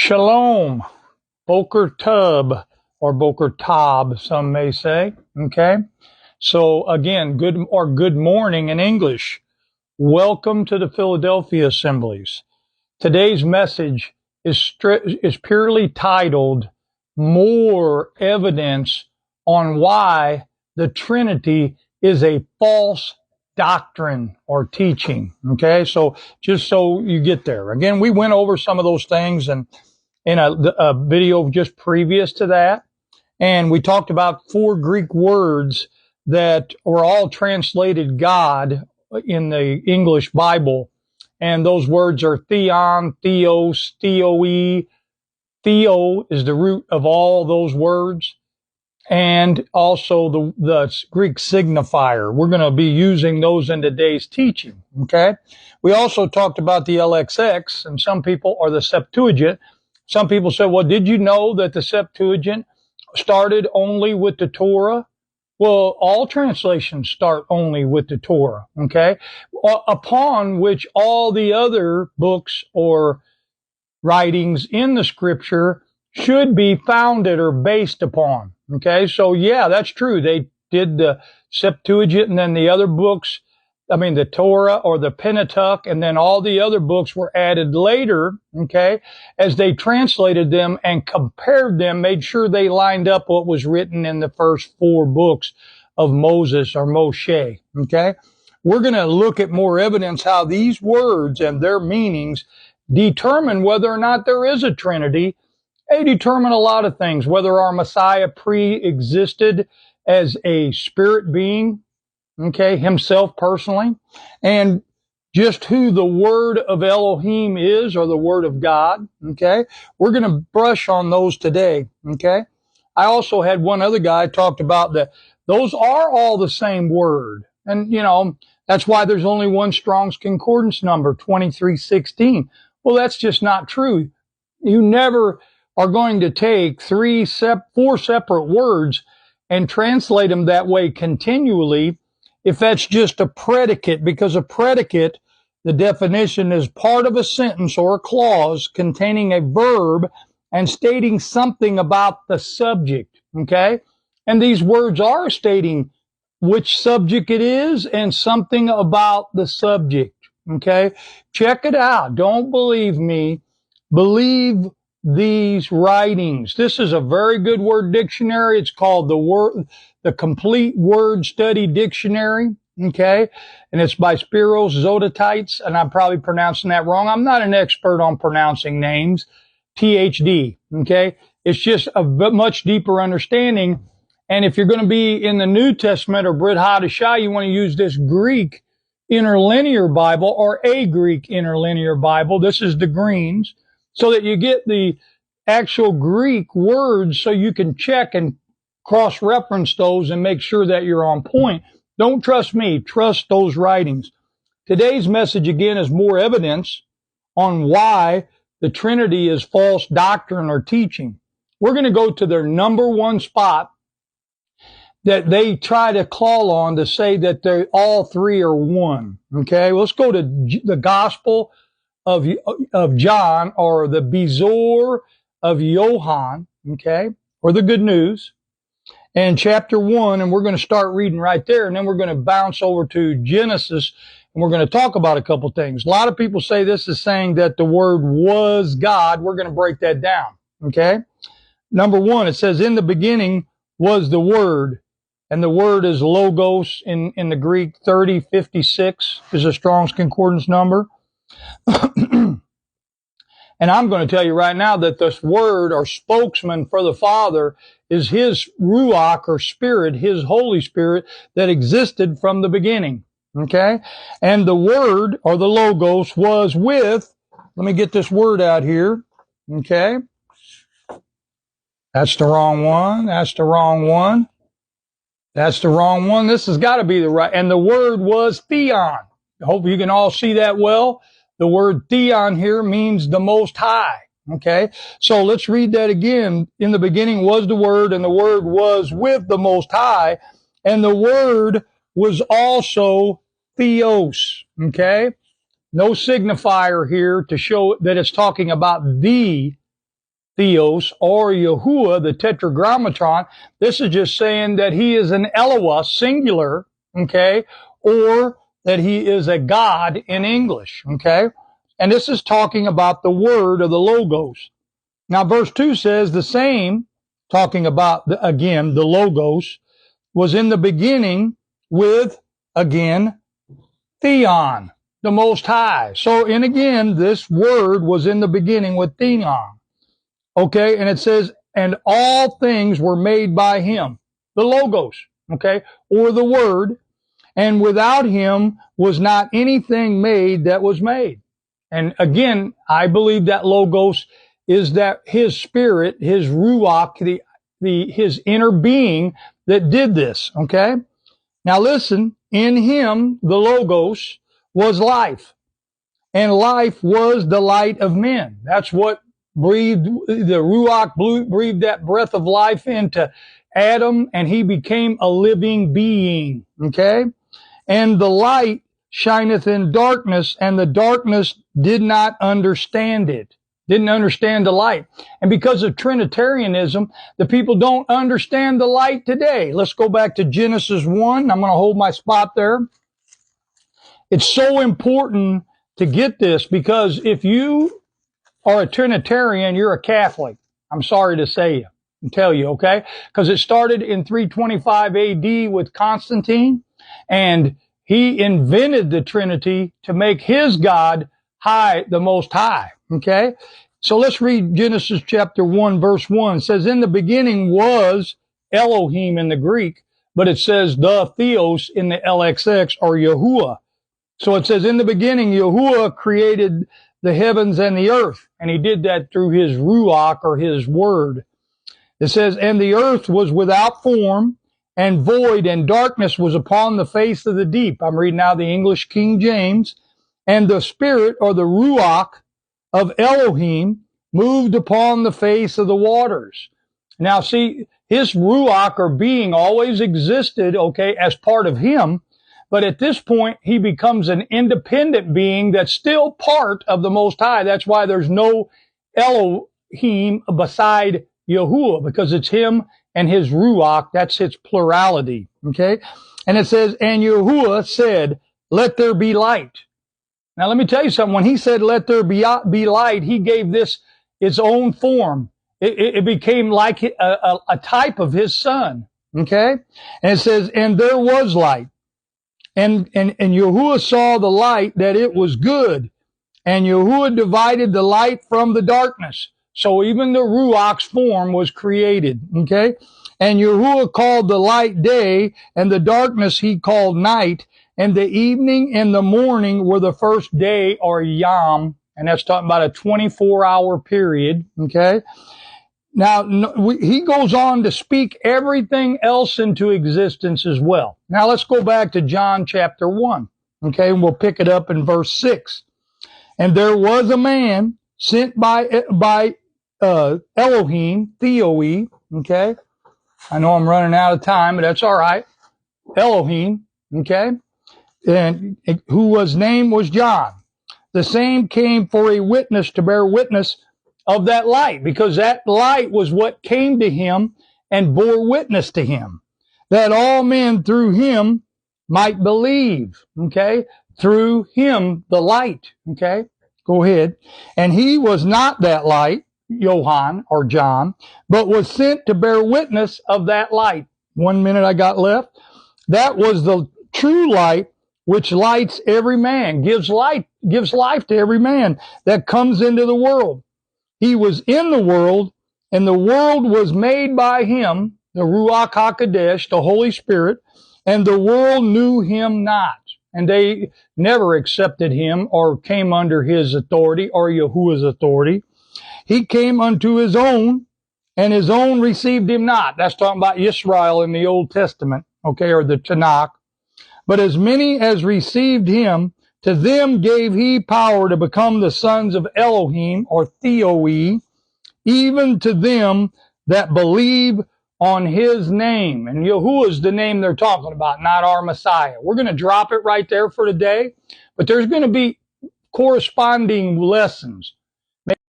Shalom, Boker Tub, or Boker Tob, some may say. Okay. So again, good morning in English. Welcome to the Philadelphia Assemblies. Today's message is purely titled More Evidence on Why the Trinity is a False Doctrine or Teaching. Okay. So just so you get there. Again, we went over some of those things and in a video just previous to that. And we talked about 4 Greek words that were all translated God in the English Bible. And those words are theon, theos, theoi. Theo is the root of all those words. And also the Greek signifier. We're going to be using those in today's teaching. Okay. We also talked about the LXX and some people, or the Septuagint. Some people say, well, did you know that the Septuagint started only with the Torah? Well, all translations start only with the Torah, okay? Upon which all the other books or writings in the scripture should be founded or based upon, okay? So yeah, that's true. They did the Septuagint and then the other books, the Torah or the Pentateuch, and then all the other books were added later, okay, as they translated them and compared them, made sure they lined up what was written in the first 4 books of Moses or Moshe, okay? We're going to look at more evidence how these words and their meanings determine whether or not there is a Trinity. They determine a lot of things, whether our Messiah pre-existed as a spirit being, okay, himself personally, and just who the word of Elohim is, or the word of God, okay? We're going to brush on those today, okay? I also had one other guy talked about that those are all the same word. And, that's why there's only one Strong's Concordance number, 2316. Well, that's just not true. You never are going to take 4 separate words and translate them that way continually if that's just a predicate, because a predicate, the definition is part of a sentence or a clause containing a verb and stating something about the subject, okay? And these words are stating which subject it is and something about the subject, okay? Check it out. Don't believe me. Believe these writings. This is a very good word dictionary. It's called the Complete Word Study Dictionary, okay? And it's by Spiros Zodhiates, and I'm probably pronouncing that wrong. I'm not an expert on pronouncing names. THD, okay? It's just a much deeper understanding. And if you're going to be in the New Testament or Brit Hadashah, you want to use this Greek interlinear Bible or a Greek interlinear Bible. This is the Greens, so that you get the actual Greek words so you can check and cross-reference those and make sure that you're on point. Don't trust me. Trust those writings. Today's message, again, is more evidence on why the Trinity is false doctrine or teaching. We're going to go to their number one spot that they try to claw on to say that they all 3 are one. Okay, let's go to the Gospel of John, or the Bezor of Johann, okay, or the Good News, and chapter 1, and we're going to start reading right there, and then we're going to bounce over to Genesis, and we're going to talk about a couple things. A lot of people say this is saying that the Word was God. We're going to break that down, okay? Number 1, it says, in the beginning was the Word, and the word is logos in the Greek. 3056 is a Strong's Concordance number. And I'm going to tell you right now that this word or spokesman for the Father is his ruach or spirit, his Holy Spirit that existed from the beginning. Okay? And the word or the logos was with, let me get this word out here. Okay? That's the wrong one. That's the wrong one. That's the wrong one. This has got to be the right. And the word was theon. I hope you can all see that well. The word theon here means the Most High. Okay. So let's read that again. In the beginning was the Word, and the Word was with the Most High, and the Word was also theos. Okay. No signifier here to show that it's talking about the theos, or yahuah, the tetragrammaton. This is just saying that he is an elohim, singular, okay, or that he is a God in English, okay? And this is talking about the word of the logos. Now, verse 2 says the same, talking about, again, the logos, was in the beginning with, again, theon, the Most High. So, and again, this word was in the beginning with theon. Okay, and it says, and all things were made by him, the logos, okay, or the word, and without him was not anything made that was made. And again, I believe that logos is that his spirit, his ruach, his inner being that did this, okay? Now listen, in him, the logos, was life, and life was the light of men. That's what breathed, the ruach breathed that breath of life into Adam, and he became a living being, okay? And the light shineth in darkness, and the darkness did not understand it. Didn't understand the light. And because of Trinitarianism, the people don't understand the light today. Let's go back to Genesis 1. I'm going to hold my spot there. It's so important to get this, because if you are a Trinitarian, you're a Catholic. I'm sorry to say you and tell you, okay? Because it started in 325 AD with Constantine, and he invented the Trinity to make his God high, the Most High, okay? So let's read Genesis chapter 1, verse 1. It says, in the beginning was Elohim in the Greek, but it says the theos in the LXX, or yahuah. So it says, in the beginning, yahuah created the heavens and the earth, and he did that through his ruach, or his word. It says, and the earth was without form and void, and darkness was upon the face of the deep. I'm reading now the English King James. And the spirit, or the ruach of Elohim, moved upon the face of the waters. Now see, his ruach, or being, always existed, okay, as part of him. But at this point, he becomes an independent being that's still part of the Most High. That's why there's no Elohim beside Yahuwah, because it's him and his ruach. That's its plurality, okay? And it says, and Yahuwah said, let there be light. Now, let me tell you something. When he said, let there be light, he gave this its own form. It became like a type of his son, okay? And it says, and there was light. And Yahuwah saw the light, that it was good. And Yahuwah divided the light from the darkness. So even the Ruach's form was created, okay? And Yahuwah called the light day, and the darkness he called night. And the evening and the morning were the first day, or yam. And that's talking about a 24-hour period, okay? Now, he goes on to speak everything else into existence as well. Now, let's go back to John chapter 1, okay? And we'll pick it up in verse 6. And there was a man sent by Elohim, theoi, okay? I know I'm running out of time, but that's all right. Elohim, okay? And whose name was John. The same came for a witness, to bear witness of that light, because that light was what came to him and bore witness to him, that all men through him might believe, okay? Through him, the light, okay? Go ahead. And he was not that light, Johann or John, but was sent to bear witness of that light. 1 minute I got left. That was the true light, which lights every man, gives life to every man that comes into the world. He was in the world, and the world was made by him, the Ruach HaKodesh, the Holy Spirit, and the world knew him not. And they never accepted him or came under his authority or Yahuwah's authority. He came unto his own, and his own received him not. That's talking about Israel in the Old Testament, okay, or the Tanakh. But as many as received him, to them gave he power to become the sons of Elohim, or theoi, even to them that believe on his name. And Yahuwah is the name they're talking about, not our Messiah. We're going to drop it right there for today, but there's going to be corresponding lessons